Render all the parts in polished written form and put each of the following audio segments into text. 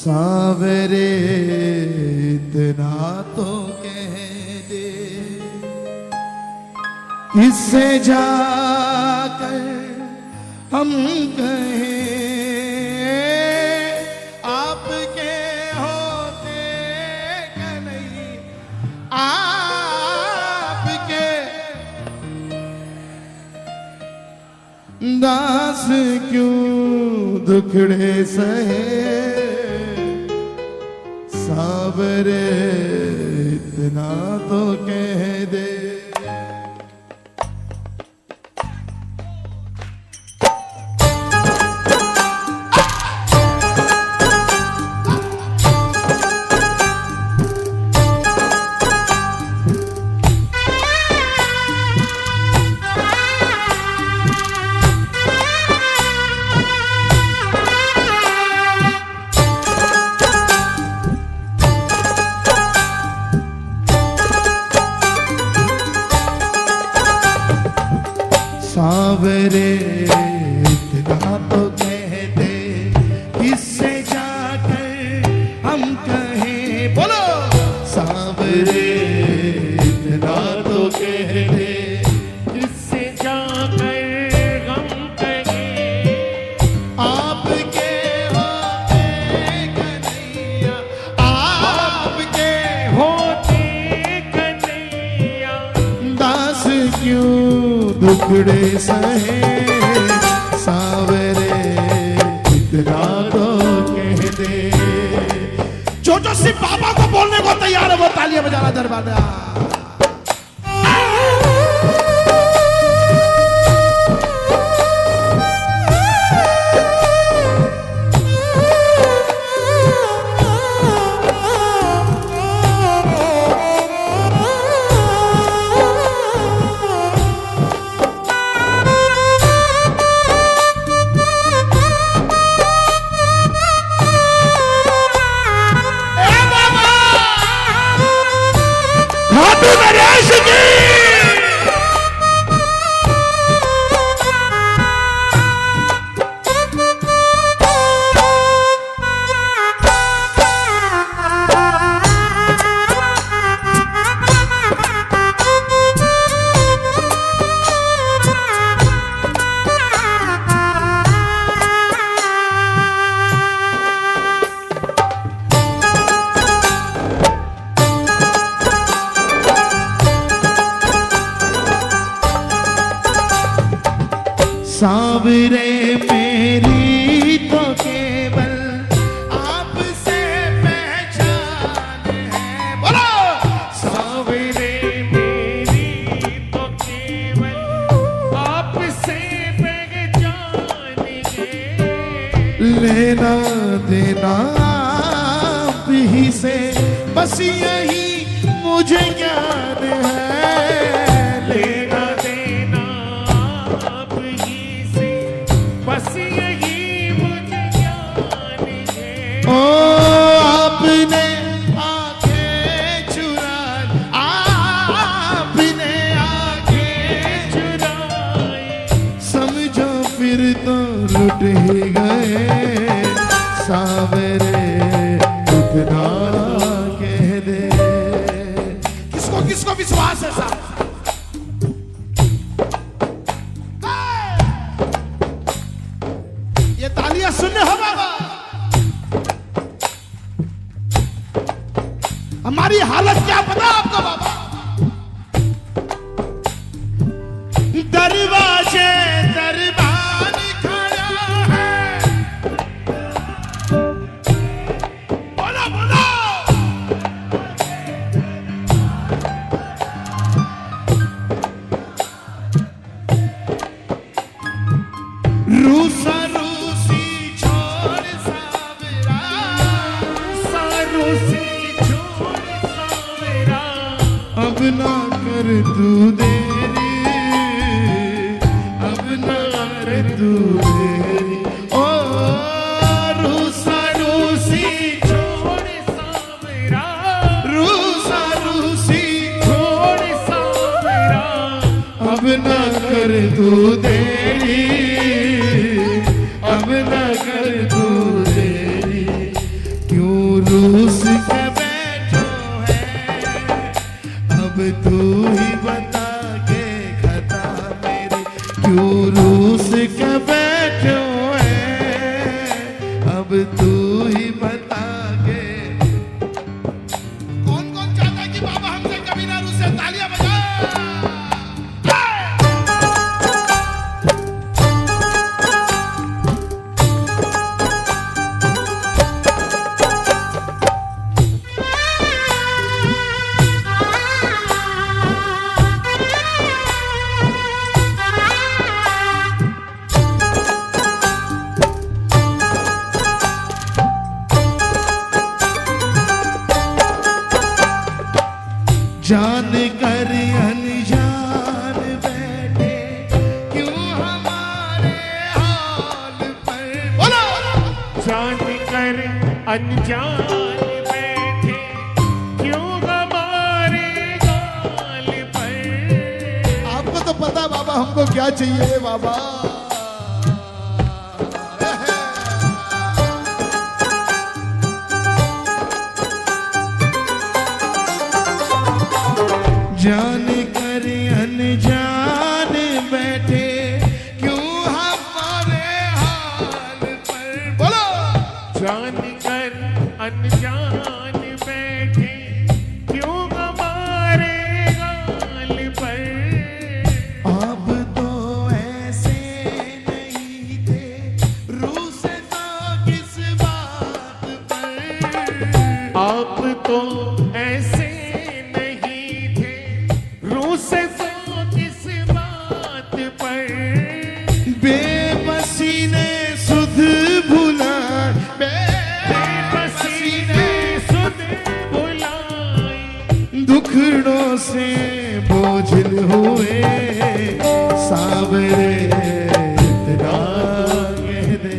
सावरे इतना तो कह दे, किससे जाकर हम कहें आपके होते कि नहीं, आपके दास क्यों दुखड़े सहे, सावरे इतना तो कह दे। सावरे इतना तो कह दे, किससे जाकर हम कहें, बोलो सावरे इतना तो कह दे, किससे जाकर हम कहें आपके होते कन्हैया, आपके होते कन्हैया, दास क्यों दुखड़े सहे, सावरे इतना तो कह दे। जो सिर्फ बाबा को बोलने को तैयार है वो तालियां बजाना दरबार में। सावरे मेरी तो केवल आपसे पहचान है, बोलो सावरे मेरी तो केवल आपसे पहचान है, लेना देना आप ही से बस यही मुझे ज्ञान है, लेना देना आप ही से बस यही मुझे ज्ञान है। ओ आपने आंखें चुरा, आपने आंखें चुराए समझो फिर तो लुट ही गए, सावरे इतना कह दे। किसको किसको विश्वास है साहब? ये तालियां सुनने हो बाबा, हमारी हालत क्या पता आपको बाबा? दरवाजे दरबान खड़ा है, बोलो बोलो रूसा रूसी छोड़ सावरा, सारूसी छोड़ सावरा, अब ना कर तू देरी, अब ना कर तू देरी, ओ रूसा रूसी छोड़ सावरा, रूसा रूसी छोड़ सावरा, अब ना कर तू देरी, अब ना कर तू देरी, क्यों रूस के बैठो है, अब तू ही बता के खता मेरी, क्यों रूस के बैठो है, अब तू ही बता के। कौन कौन चाहता है कि बाबा हमसे कभी ना रूसे? तालियां बजा। जान कर अनजान बैठे क्यों हमारे हाल पर, बोलो। जान कर अनजान बैठे क्यों हमारे गाल पर। आपको तो पता बाबा हमको क्या चाहिए बाबा। जान कर अनजान बैठे क्यों हमारे हाल पर, बोलो। जान कर अनजान बैठे क्यों हमारे गाल पर। आप तो ऐसे नहीं थे, रूसे तो किस बात पर। आप तो ऐसे नहीं थे, रूसे तो किस बात पर। बेबसी ने सुध भुला, बेबसी ने सुध बुलाई, दुखड़ों से बोझिल हुए सावरे तेरा कह दे।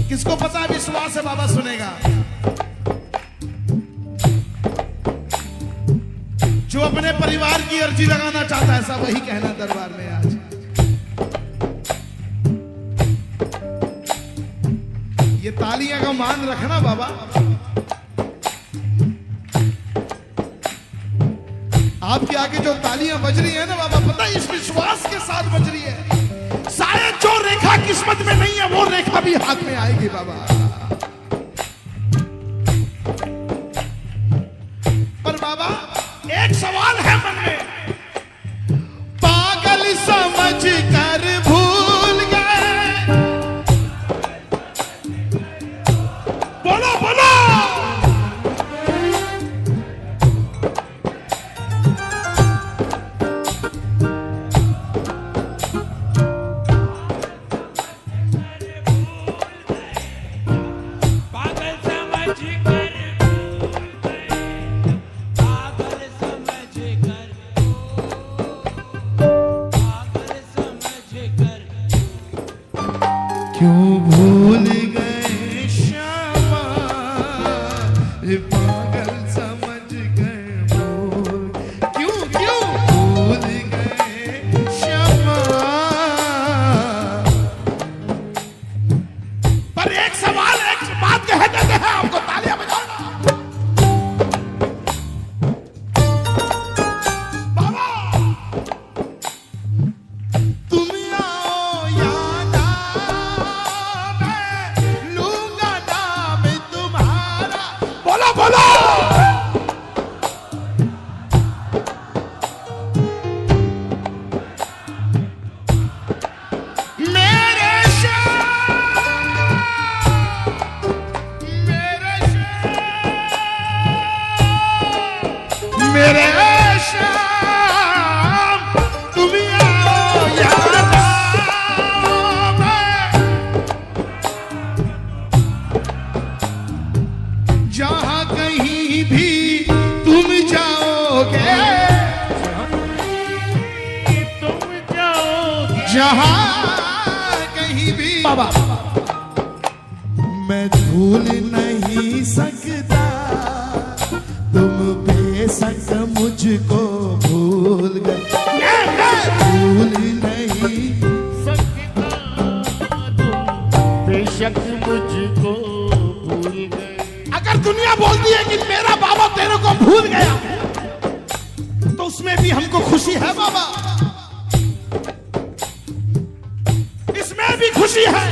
किसको पता विश्वास है बाबा सुनेगा। जो अपने परिवार की अर्जी लगाना चाहता है सब वही कहना दरबार में आज। ये तालियां का मान रखना बाबा। आपके आगे जो तालियां बज रही है ना बाबा, पता है इस विश्वास के साथ बज रही है। शायद जो रेखा किस्मत में नहीं है वो रेखा भी हाथ में आएगी बाबा। पर बाबा एक सवाल है मन में, पागल समझ कर भूल गए, बोलो बोलो। पागल समझ कर भूल गए, पागल समझ कर, पागल समझ कर। क्यों भूल गए श्यामा, पागल समझ कर भूल, क्यों क्यों भूल गए श्यामा। पर एक सवाल एक बात कह देते हैं आपको, तालियां बजाना बाबा। तुम आओ या ना, मैं लूंगा नाम तुम्हारा, बोलो बोलो। मेरे श्याम, मेरे श्याम, मेरे श्याम, तुम आओ या ना, मैं जहां कहीं भी तुम जाओगे, तुम जाओगे जहां कहीं भी बाबा, मैं भूल नहीं सकता, तुम बेशक मुझको भूल गए, भूल नहीं सकता तुम बेशक मुझको दुनिया बोलती है कि मेरा बाबा तेरे को भूल गया, तो उसमें भी हमको खुशी है बाबा, इसमें भी खुशी है।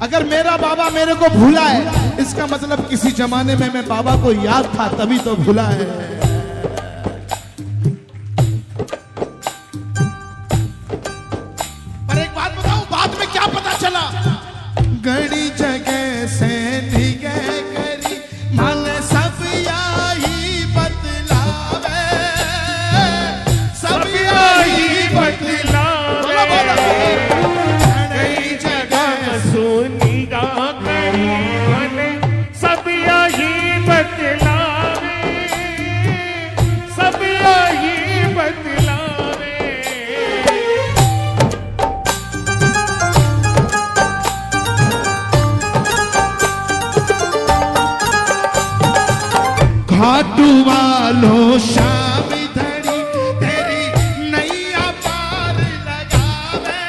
अगर मेरा बाबा मेरे को भूला है, इसका मतलब किसी जमाने में मैं बाबा को याद था, तभी तो भूला है। पर एक बात बताऊं, बाद में क्या पता चला, गड़ी जगह से निगे करी मन सब यही बतलावे, सब यही बतलावे। गड़ी जगह सुनी गा करी मन सब यही बतलावे, सब यही बतलावे। घाटू वालों शाम धड़ी तेरी नैया पार लगावे,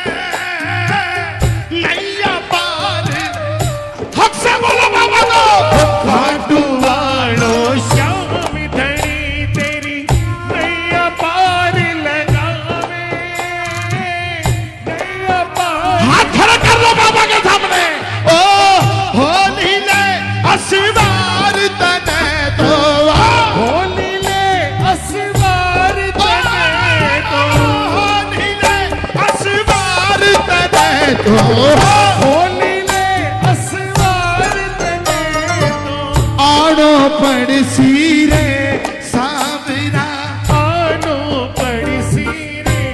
नैया पार। हक से बोलो बाबा को। घाटू वालों श्याम धड़ी तेरी नैया पार लगावे, नैया पार। हाथ खड़ा कर लो बाबा के सामने। ओ होली ले असवार तने तो, होली ले असवार तने तो, होली ले असवार तने तो, होली ले असवार तने तो। आड़ो पड़ सीरे सावरा, आनो पड़सी रे,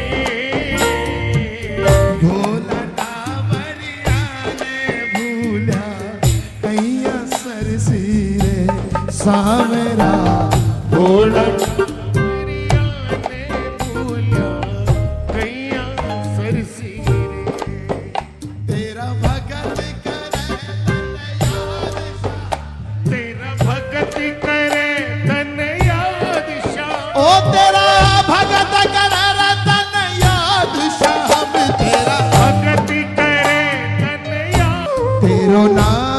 भोला टावरिया ने भूला कैया सर सीरे सावरा। भोला टावरिया ने भूला कैया सरसी रे। तेरा भगत तेरा भगत करे धन याद शाम, ओ तेरा भगत कर रतन याद शाम, तेरा भगत करे धन याद। तेरो नाम,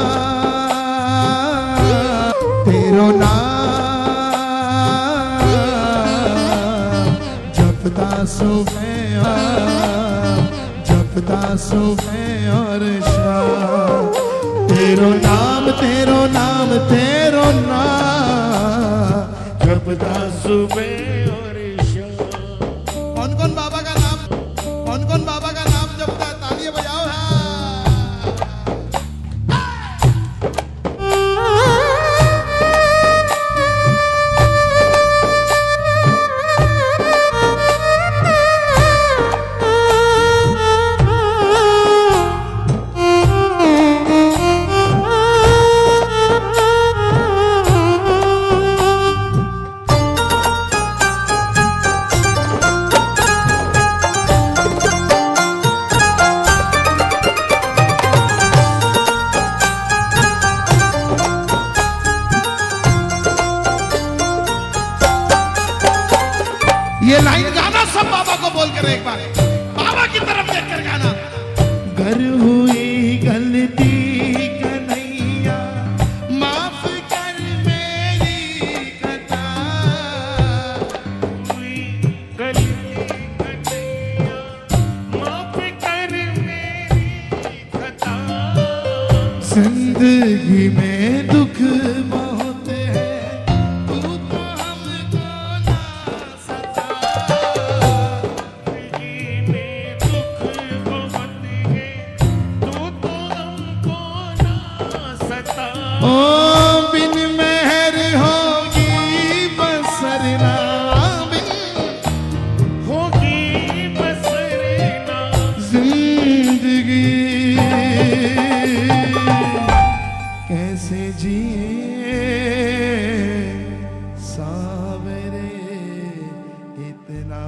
तेरो नाम जपता सुबह जपता सुबह और शाम। तेरो नाम, तेरो नाम, तेरो नाम जपता सुबह और शाम। कौन कौन बाबा का नाम, कौन कौन बाबा का नाम जपता है? तालियां बजाओ। हाँ। ये लाइन गाना सब बाबा को बोलकर एक बार, बाबा की तरफ देखकर गाना। गर हुई गलती कन्हैया माफ कर मेरी खता, हुई गलती कन्हैया माफ कर मेरी खता। जिंदगी में दुख बहुत है, तू तो हमको ना सता। जिंदगी में दुख बहुत है, तू तो हमको ना सता। ओ बिन मेहर होगी बसर ना, बिन होगी बसरना। जिंदगी कैसे जिए सावरे, इतना